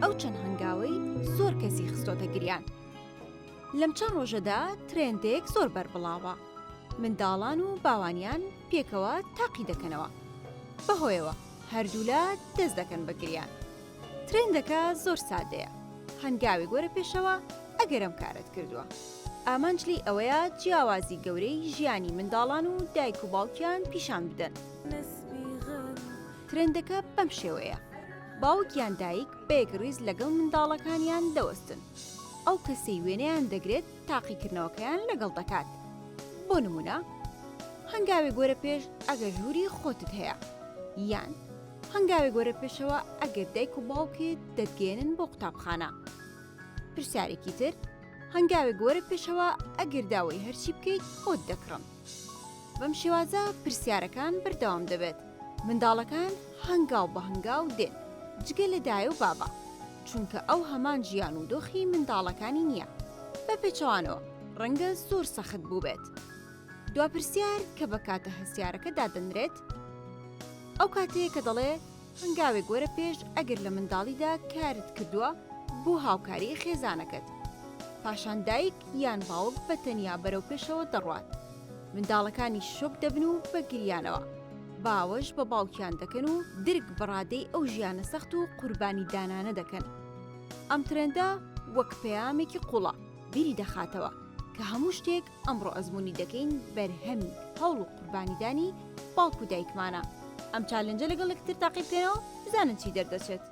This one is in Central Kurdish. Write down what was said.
ئەو چەند هەنگاوەی زۆر کەسی خستۆتە گریان. لەم چەند ڕۆژەدا ترێندێک زۆر بەربڵاوە. منداڵان و باوانیان پێکەوە تاقی دەکەنەوە. بەهۆیەوە هەردوولا دەست دەکەن بە گریان. ترێندەکە زۆر سادەیە. هەنگاوی گۆرە پێشەوە ئەگەرم کارت کردووە. ئامانجلی ئەوەیە جیاوازی گەورەی ژیانی منداڵان و دایک و باوکیان پیشان بدەن. ترێندەکە بەم شێوەیە. باوکیان دایک بەیەکڕیز لەگەڵ منداڵەکانیان دەوەستن. ئەو کەسەی وێنەیان دەگرێت تاقیکردنەوەکەیان لەگەڵ دەکات. بۆ نمونە، هەنگاوی گۆرە پێش ئەگەر ژووری خۆتت هەیە، یان هەنگاوی گۆرە پێشەوە ئەگەر دایک و باوکت دەتگێنن بۆ قوتابخانە. پرسیارێکی تر، هەنگاوی گۆرە پێشەوە ئەگەر داوای هەرچی بکەیت خۆت دەکڕن. بەم شێوازە پرسیارەکان بەردەوام دەبێت. منداڵەکان هەنگاو بە هەنگاو دێن، جگە لە دایە و بابا، چونکە ئەو هەمان ژیان و دۆخی منداڵەکانی نییە. بە پێچەوانەوە ڕەنگە زۆر سەخت بوو بێت. دواپرسیار کە بە کاتە هەستیارەکە دادەنرێت، ئەو کاتەیە کە دەڵێ هەنگاوێک گۆرە پێش ئەگەر لە منداڵیدا کارت کردووە بۆ هاوکاری خێزانەکەت. پاشان دایک یان باوک بە تەنیا بەرەو پێشەوە دەڕوات. منداڵەکانی شۆک دەبن و بە گریانەوە. باوەش بە باوکیان دەکەن و درک بەڕادەی ئەو ژیانە سەخت و قوربانی دانانە دەکەن. ئەم ترێندە وەک پەیامێکی قوڵە بیری دەخاتەوە کە هەموو شتێک ئەمڕۆ ئەزموونی دەکەین بەرهەمی هەوڵ و قوربانیدانی باوک و دایکمانە. ئەم چالنجە لەگەڵ یەکتر تاقی بکەنەوە بزانن چی دەردەچێت.